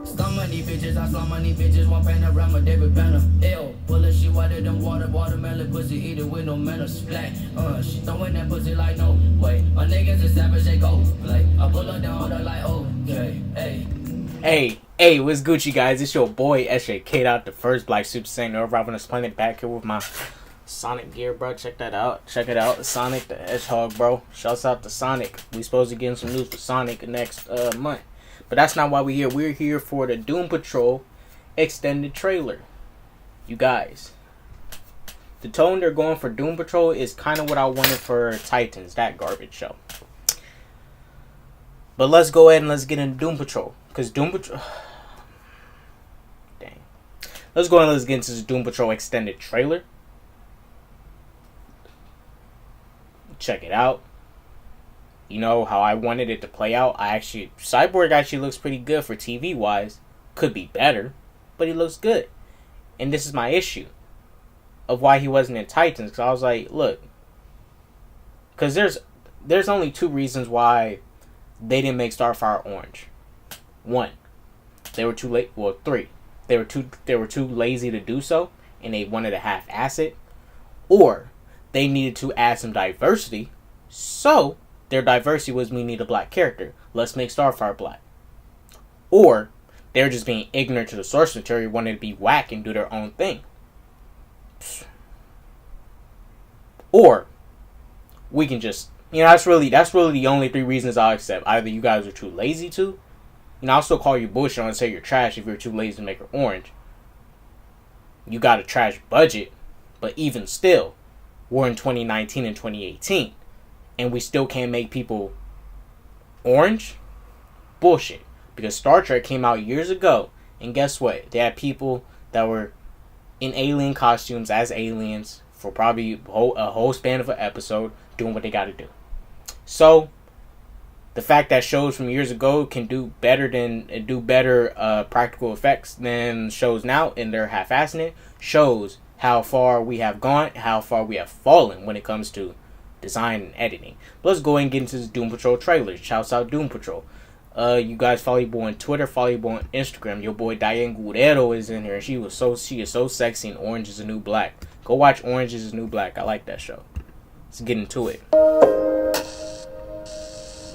Slum money bitches, I slum money bitches, one panorama, David Banner. Ew, pull she wetter than watermelon pussy, eat it with no manner, splat. She throwing that pussy like no way. My niggas is savage, they go play. I pull her down, hold her like, okay, hey. Hey, what's Gucci, guys? It's your boy SJK out, the first Black Super Saiyan arriving on this planet, back here with my Sonic gear, bro. Check that out. Check it out. Sonic the Hedgehog, bro. Shouts out to Sonic. We supposed to get some news for Sonic next month. But that's not why we're here. We're here for the Doom Patrol extended trailer. You guys, the tone they're going for Doom Patrol is kind of what I wanted for Titans, that garbage show. But let's go ahead and let's get into Doom Patrol. Because Doom Patrol... Dang. Let's go ahead and let's get into this Doom Patrol extended trailer. Check it out. You know how I wanted it to play out. Cyborg actually looks pretty good for TV wise. Could be better, but he looks good. And this is my issue of why he wasn't in Titans. Because I was like, look, because there's only two reasons why they didn't make Starfire orange. One, they were too late. Well, three, they were too lazy to do so, and they wanted to half-ass it, or they needed to add some diversity. So their diversity was, we need a black character. Let's make Starfire black. Or they're just being ignorant to the source material, wanted to be whack and do their own thing. Or we can just, that's really the only three reasons I'll accept. Either you guys are too lazy to, I'll still call you bullshit and say you're trash if you're too lazy to make her orange. You got a trash budget, but even still, we're in 2019 and 2018, and we still can't make people orange? Bullshit. Because Star Trek came out years ago, and guess what? They had people that were in alien costumes as aliens for probably a whole span of an episode, doing what they gotta do. So, the fact that shows from years ago can do better practical effects than shows now, and they're half-assing it, shows how far we have gone, how far we have fallen when it comes to design and editing. But let's go ahead and get into this Doom Patrol trailer. Shouts out Doom Patrol. You guys follow your boy on Twitter, follow your boy on Instagram. Your boy Diane Guerrero is in here. She is so sexy, and Orange is the New Black. Go watch Orange is the New Black. I like that show. Let's get into it.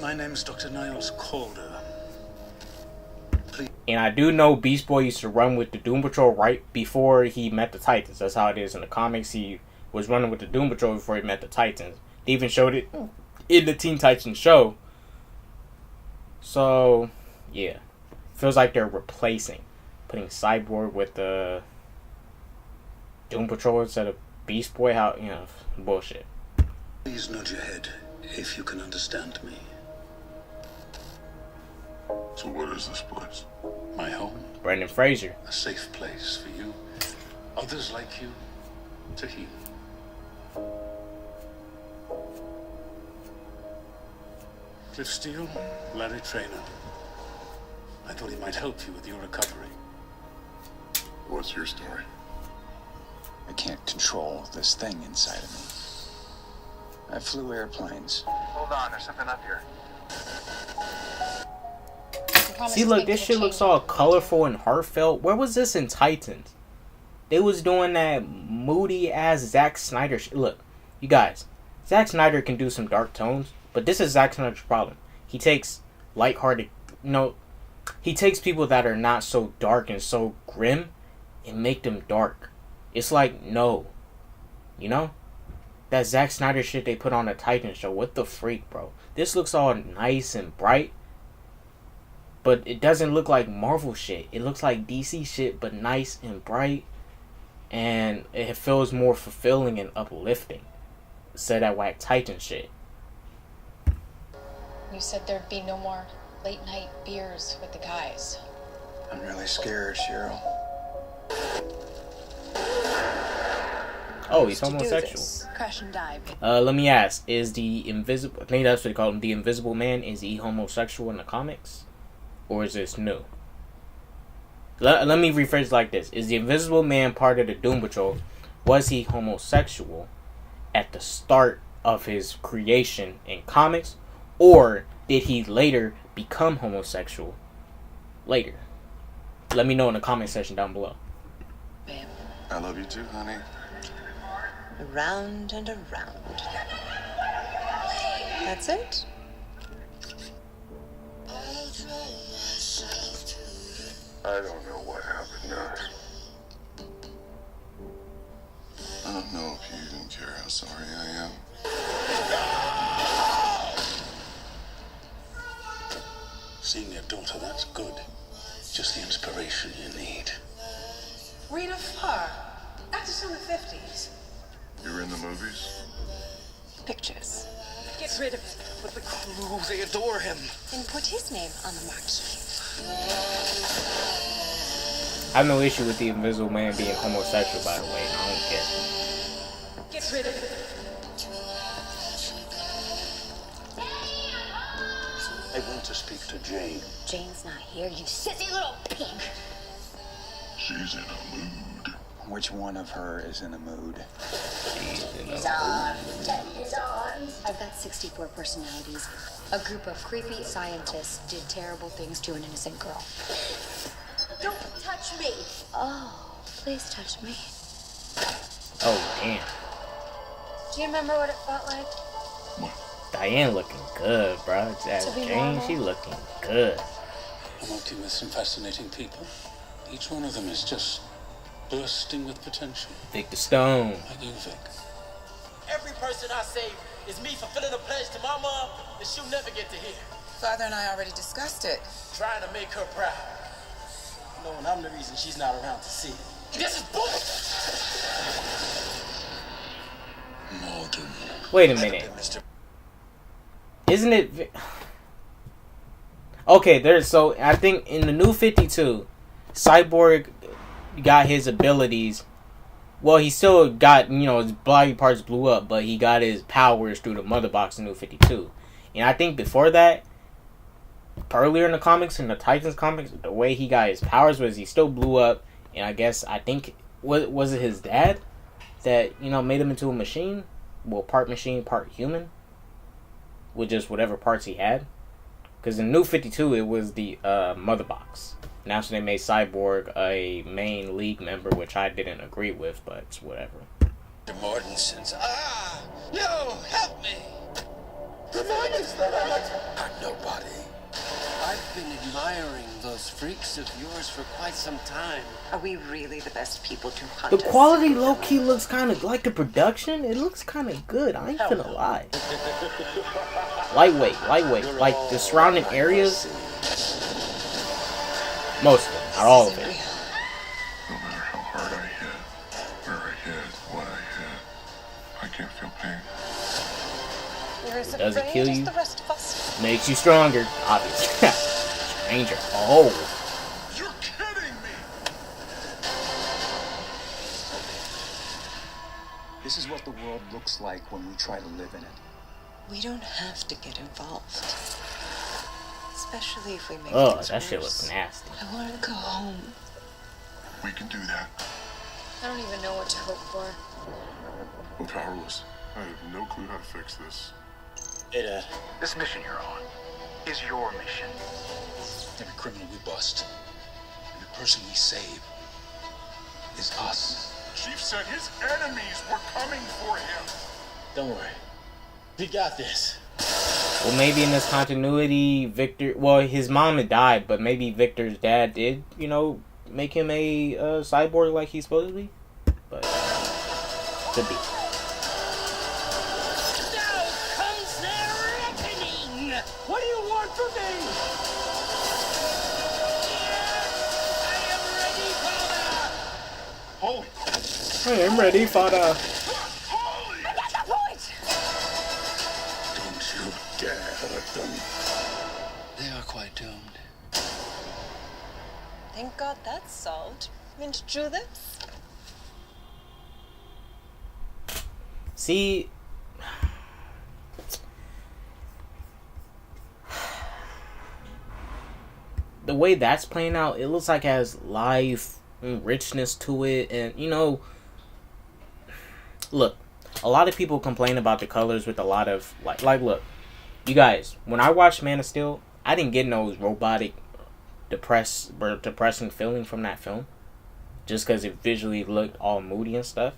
My name's Dr. Niles Calder. Please. And I do know Beast Boy used to run with the Doom Patrol right before he met the Titans. That's how it is in the comics. He was running with the Doom Patrol before he met the Titans. They even showed it in the Teen Titans show. So, yeah. Feels like they're replacing. Putting Cyborg with the Doom Patrol instead of Beast Boy. Bullshit. Please nod your head if you can understand me. So what is this place? My home. Brendan Fraser. A safe place for you, others like you, to heal. Cliff Steele, Larry Traynor. I thought he might help you with your recovery. What's your story? I can't control this thing inside of me. I flew airplanes. Hold on, there's something up here. See, look, this shit looks all colorful and heartfelt. Where was this in Titans? They was doing that moody ass Zack Snyder shit. Look, you guys, Zack Snyder can do some dark tones, but this is Zack Snyder's problem. He takes lighthearted, he takes people that are not so dark and so grim and make them dark. It's like, no. That Zack Snyder shit they put on the Titan show. What the freak, bro? This looks all nice and bright, but it doesn't look like Marvel shit. It looks like DC shit, but nice and bright, and it feels more fulfilling and uplifting instead of that whack Titan shit. You said there'd be no more late night beers with the guys. I'm really scared, Cheryl. Oh, he's homosexual. Crash and dive. Let me ask, is the Invisible... I think that's what they call him. The Invisible Man, is he homosexual in the comics? Or is this new? Let me rephrase it like this. Is the Invisible Man part of the Doom Patrol? Was he homosexual at the start of his creation in comics? Or did he later become homosexual later? Let me know in the comment section down below. Babe. I love you too, honey. Around and around. That's it? I don't know what happened now. I don't know if you even care how sorry I am. Seeing your daughter, that's good. Just the inspiration you need. Rita Farr. Actress from the 50s. You're in the movies? Pictures. Get rid of it. But the crew, they adore him. And put his name on the marquee. I have no issue with the Invisible Man being homosexual, by the way. I don't care. Get rid of it. I want to speak to Jane. Jane's not here, you sissy little pig. She's in a mood. Which one of her is in a mood? He's on. He's on. I've got 64 personalities. A group of creepy scientists did terrible things to an innocent girl. Don't touch me. Oh, please touch me. Oh, damn. Do you remember what it felt like? Diane looking good, bro. As To be Jane, normal. she looking good. I'm working with some fascinating people. Each one of them is just bursting with potential. Victor Stone. Like you, Vic. Every person I save is me fulfilling a pledge to my mom that she'll never get to hear. Father and I already discussed it. Trying to make her proud. Knowing I'm the reason she's not around to see it. This is bullshit! Morgan. Wait a minute. Isn't it... Okay, so I think in the New 52, Cyborg got his abilities. Well, he still got, his body parts blew up, but he got his powers through the Mother Box in New 52. And I think before that, earlier in the comics, in the Titans comics, the way he got his powers was he still blew up. And I think, was it his dad that, made him into a machine? Well, part machine, part human. With just whatever parts he had. Because in New 52, it was the Mother Box. And that's when they made Cyborg a main League member, which I didn't agree with, but it's whatever. The Mortensons. No, help me! Remind us that I'm nobody. I've been admiring those freaks of yours for quite some time. Are we really the best people to hunt The us? quality low-key looks kind of like the production. It looks kind of good. I ain't gonna lie. Lightweight. Like the surrounding areas. Most of it, not all of it. No matter how hard I hit, where I hit, what I hit, I can't feel pain. You're as Does it afraid kill as you? the rest of us. Makes you stronger, obviously. Stranger. Oh. You're kidding me! This is what the world looks like when we try to live in it. We don't have to get involved. Especially if we make Oh, things that shit worse. was nasty. I want to go home. We can do that. I don't even know what to hope for. I'm powerless. I have no clue how to fix this. Hey, Dad. This mission you're on is your mission. Every criminal we bust, and the person we save, is us. Chief said his enemies were coming for him. Don't worry. We got this. Well, maybe in this continuity, Victor... Well, his mom had died, but maybe Victor's dad did, make him a cyborg like he's supposed to be. But, could be. Now comes their reckoning! What do you want from me? Yes, I am ready, Father! I am ready for the... I got the point! Don't you dare hurt them. They are quite doomed. Thank God that's solved. Mint Judith? See... The way that's playing out, it looks like it has life and richness to it. And, look, a lot of people complain about the colors with a lot of... Like, look, you guys, when I watched Man of Steel, I didn't get no robotic depressing feeling from that film, just because it visually looked all moody and stuff.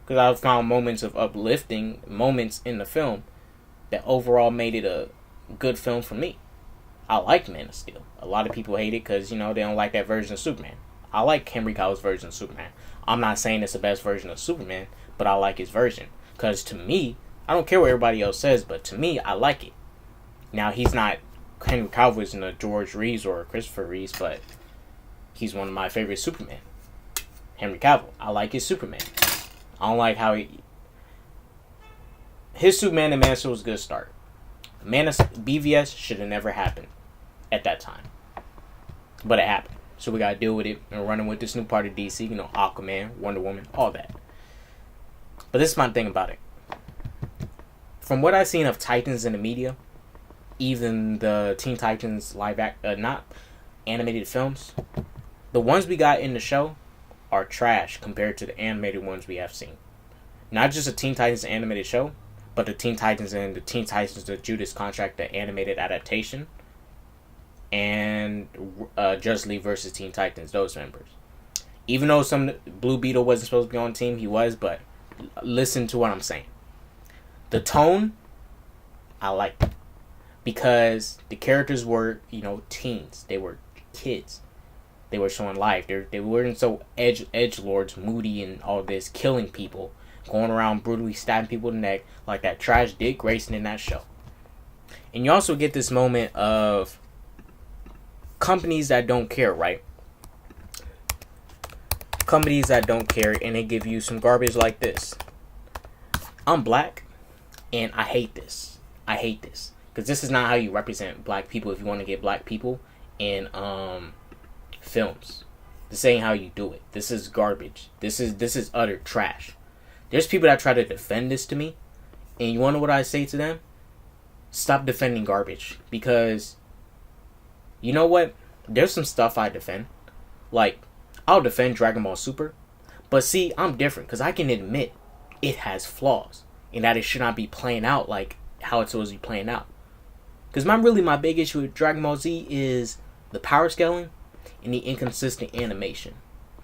Because I found moments of uplifting moments in the film that overall made it a good film for me. I liked Man of Steel. A lot of people hate it because, they don't like that version of Superman. I like Henry Cavill's version of Superman. I'm not saying it's the best version of Superman, but I like his version. Because to me, I don't care what everybody else says, but to me, I like it. Now, he's not Henry Cavill isn't a George Reeves or a Christopher Reeves, but he's one of my favorite Superman. Henry Cavill. I like his Superman. I don't like how his Superman and Man of Steel was a good start. BVS should have never happened at that time. But it happened. So we gotta deal with it and running with this new part of DC, Aquaman, Wonder Woman, all that. But this is my thing about it. From what I've seen of Titans in the media, even the Teen Titans not animated films, the ones we got in the show are trash compared to the animated ones we have seen. Not just the Teen Titans animated show, but the Teen Titans and the Teen Titans the Judas Contract, the animated adaptation, and Justice League versus Teen Titans, those members. Even though Blue Beetle wasn't supposed to be on the team, he was, but listen to what I'm saying. The tone, I liked it. Because the characters were, teens. They were kids. They were showing life. They weren't so edgelords, moody and all this, killing people, going around brutally stabbing people in the neck like that trash Dick Grayson in that show. And you also get this moment of companies that don't care, right? Companies that don't care, and they give you some garbage like this. I'm black, and I hate this. I hate this. Because this is not how you represent black people if you want to get black people in films. This ain't how you do it. This is garbage. This is utter trash. There's people that try to defend this to me, and you want to know what I say to them? Stop defending garbage. Because, you know what? There's some stuff I defend. Like, I'll defend Dragon Ball Super. But see, I'm different, because I can admit it has flaws. And that it should not be playing out like how it's supposed to be playing out. Because my big issue with Dragon Ball Z is the power scaling and the inconsistent animation.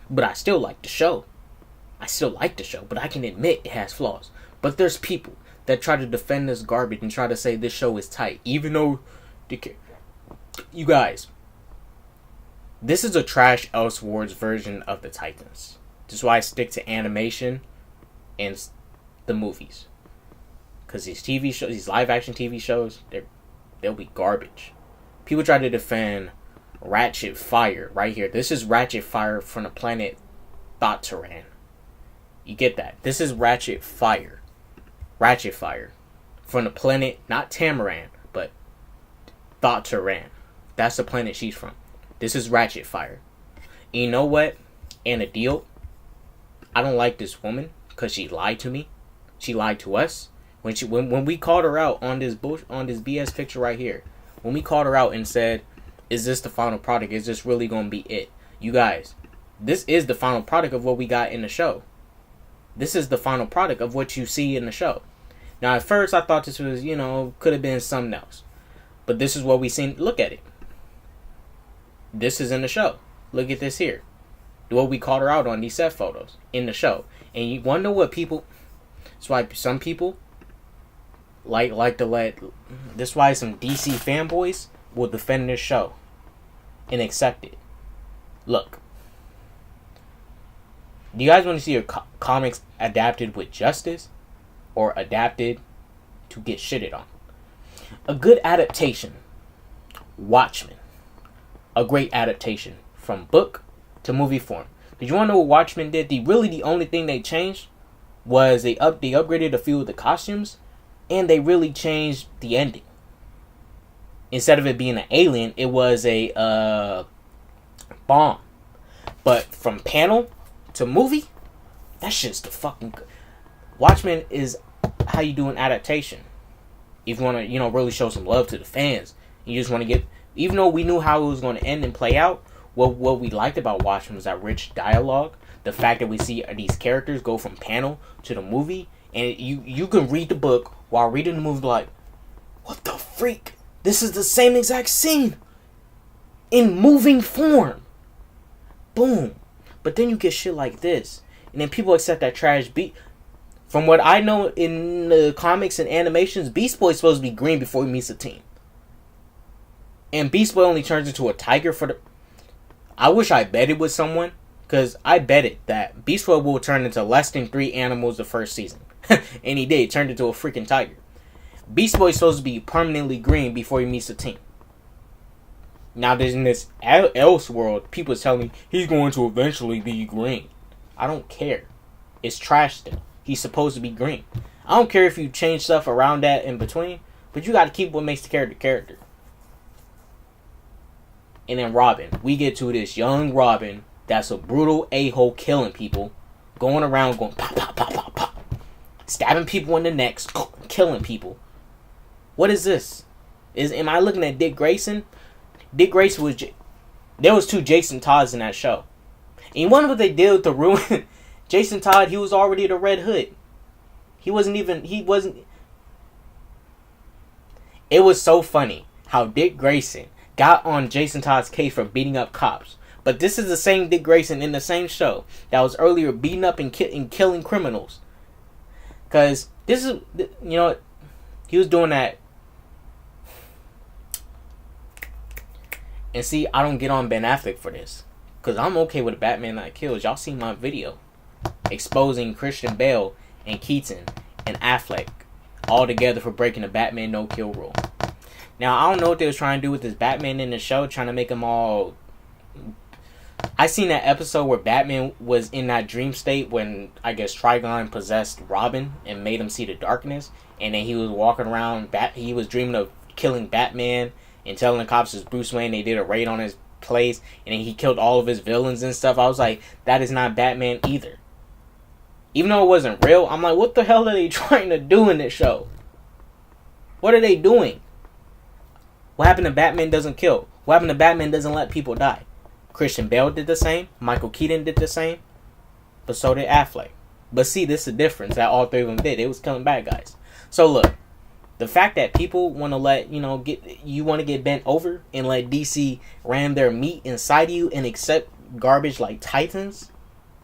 But I still like the show. But I can admit it has flaws. But there's people that try to defend this garbage and try to say this show is tight. Even though, you guys, this is a trash Elseworlds version of the Titans. This is why I stick to animation and the movies. Because these TV shows, these live action TV shows, they'll be garbage. People try to defend Ratchet Fire right here. This is Ratchet Fire from the planet Thought-Teran. You get that? This is Ratchet Fire. Ratchet Fire. From the planet, not Tamaran, but Thought-Teran. That's the planet she's from. This is Ratchet Fire. And you know what? And a deal. I don't like this woman because she lied to me. She lied to us. When we called her out on this BS picture right here, when we called her out and said, is this the final product? Is this really going to be it? You guys, this is the final product of what we got in the show. This is the final product of what you see in the show. Now, at first, I thought this was, could have been something else. But this is what we seen. Look at it. This is in the show. Look at this here. What we called her out on these set photos in the show. And you wonder what people... That's why some people like to let... That's why some DC fanboys will defend this show and accept it. Look. Do you guys want to see your comics adapted with justice or adapted to get shitted on? A good adaptation. Watchmen. A great adaptation from book to movie form. Did you want to know what Watchmen did? The only thing they changed was they upgraded a few of the costumes, and they really changed the ending. Instead of it being an alien, it was a bomb. But from panel to movie, that's just the fucking... Watchmen is how you do an adaptation. If you want to, really show some love to the fans, you just want to get... Even though we knew how it was going to end and play out, what we liked about Watchmen was that rich dialogue. The fact that we see these characters go from panel to the movie, and you can read the book while reading the movie like, what the freak? This is the same exact scene in moving form. Boom. But then you get shit like this. And then people accept that trash beat. From what I know in the comics and animations, Beast Boy's supposed to be green before he meets the team. And Beast Boy only turns into a tiger for the... I wish I betted with someone. Because I betted that Beast Boy will turn into less than 3 animals the first season. And he did. Turned into a freaking tiger. Beast Boy's supposed to be permanently green before he meets the team. Now, there's in this else world, people telling me he's going to eventually be green. I don't care. It's trash still. He's supposed to be green. I don't care if you change stuff around that in between, but you got to keep what makes the character. And then Robin. We get to this young Robin that's a brutal a-hole killing people, going around going pop, pop, pop, pop, pop, stabbing people in the necks, killing people. What is this? Am I looking at Dick Grayson? Dick Grayson was... There was 2 Jason Todds in that show. And you wonder what they did with the ruin... Jason Todd, he was already the Red Hood. He wasn't... It was so funny how Dick Grayson got on Jason Todd's case for beating up cops. But this is the same Dick Grayson in the same show that was earlier beating up and killing criminals. Because this is... You know, he was doing that... And see, I don't get on Ben Affleck for this. Because I'm okay with a Batman that kills. Y'all seen my video exposing Christian Bale and Keaton and Affleck all together for breaking the Batman no-kill rule. Now, I don't know what they was trying to do with this Batman in the show. Trying to make them all... I seen that episode where Batman was in that dream state when, I guess, Trigon possessed Robin and made him see the darkness. And then he was walking around... He was dreaming of killing Batman... And telling the cops it's Bruce Wayne. They did a raid on his place. And then he killed all of his villains and stuff. I was like, that is not Batman either. Even though it wasn't real, I'm like, what the hell are they trying to do in this show? What are they doing? What happened to Batman doesn't kill? What happened to Batman doesn't let people die? Christian Bale did the same. Michael Keaton did the same. But so did Affleck. But see, this is the difference that all 3 of them did. It was killing bad guys. So look. The fact that people want to let, you want to get bent over and let DC ram their meat inside you and accept garbage like Titans,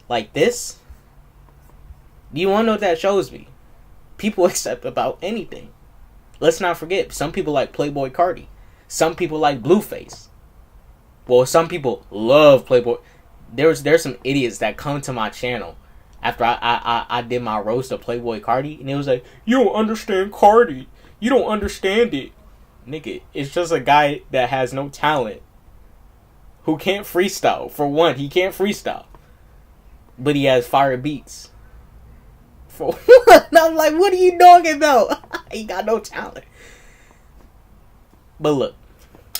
like this, do you want to know what that shows me? People accept about anything. Let's not forget, some people like Playboy Cardi. Some people like Blueface. Well, some people love Playboy. There's some idiots that come to my channel after I did my roast of Playboy Cardi, and it was like, you don't understand Cardi. You don't understand it. Nigga, it's just a guy that has no talent. Who can't freestyle. For one, he can't freestyle. But he has fire beats. For what? And I'm like, what are you talking about? He got no talent. But look.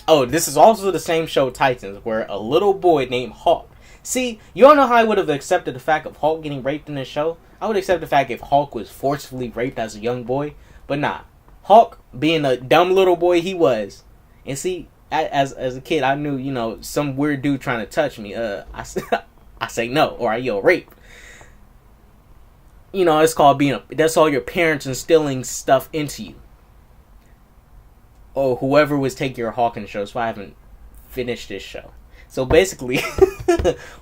Oh, this is also the same show, Titans, where a little boy named Hawk. See, you don't know how I would have accepted the fact of Hulk getting raped in this show? I would accept the fact if Hulk was forcefully raped as a young boy. But nah. Hulk, being a dumb little boy he was. And see, as a kid, I knew, some weird dude trying to touch me. I say no, or I yell rape. It's called that's all your parents instilling stuff into you. Or whoever was taking your Hulk in the show, so I haven't finished this show. So basically,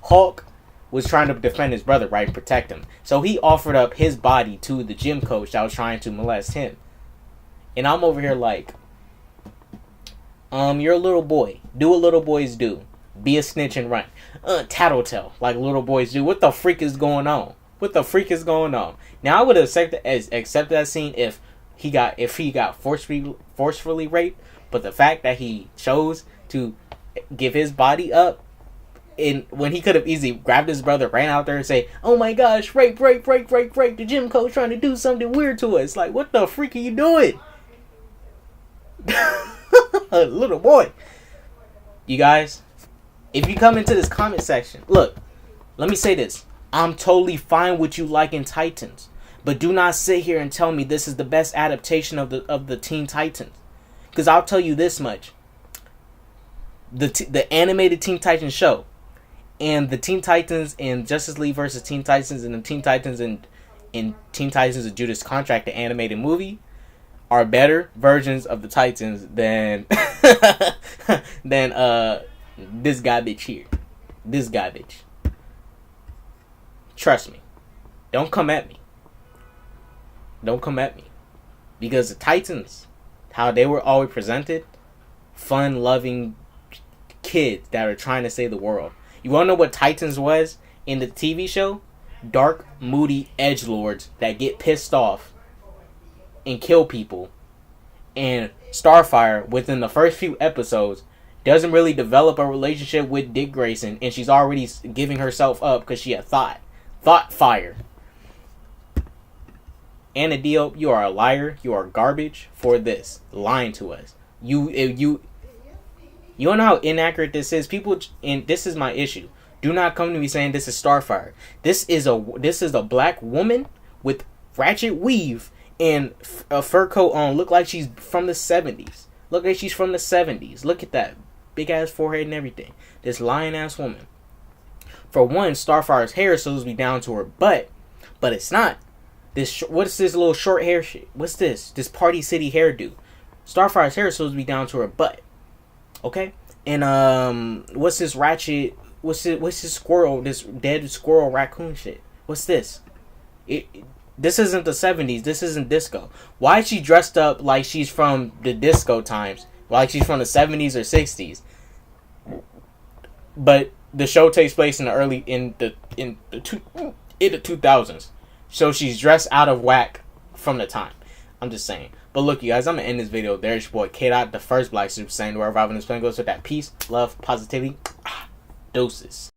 Hulk was trying to defend his brother, right, and protect him. So he offered up his body to the gym coach that was trying to molest him. And I'm over here like, you're a little boy. Do what little boys do. Be a snitch and run. Tattletale, like little boys do. What the freak is going on? What the freak is going on? Now, I would have accepted that scene if he got forcefully raped. But the fact that he chose to give his body up, and when he could have easily grabbed his brother, ran out there and say, oh my gosh, rape, the gym coach trying to do something weird to us. Like, what the freak are you doing? Little boy. You guys, if you come into this comment section, look, let me say this. I'm totally fine with you liking Titans, but do not sit here and tell me this is the best adaptation of the Teen Titans. Because I'll tell you this much. The animated Teen Titans show and the Teen Titans in Justice League versus Teen Titans and the Teen Titans in Teen Titans and Judas Contract, the animated movie, are better versions of the Titans than than this guy bitch here. This guy bitch. Trust me. Don't come at me. Don't come at me. Because the Titans, how they were always presented, fun-loving kids that are trying to save the world. You want to know what Titans was in the TV show? Dark, moody edgelords that get pissed off and kill people. And Starfire, within the first few episodes, doesn't really develop a relationship with Dick Grayson, and she's already giving herself up because she had thought fire. Anna Diop, you are a liar. You are garbage for this, lying to us. You don't know how inaccurate this is. People, and this is my issue. Do not come to me saying this is Starfire. This is a black woman with ratchet weave and a fur coat on. Look like she's from the 70s. Look like she's from the 70s. Look at that big ass forehead and everything. This lying ass woman. For one, Starfire's hair is supposed to be down to her butt, but it's not. What's this little short hair shit? What's this? This Party City hairdo. Starfire's hair is supposed to be down to her butt. Okay? And what's this ratchet? What's this squirrel? This dead squirrel raccoon shit? What's this? This isn't the 70s. This isn't disco. Why is she dressed up like she's from the disco times? Like she's from the 70s or 60s? But the show takes place in the 2000s. So she's dressed out of whack from the time. I'm just saying. But look, you guys, I'm going to end this video. There's your boy, K-Dot, the first Black Super Saiyan, where Robin is playing goes with that peace, love, positivity, doses.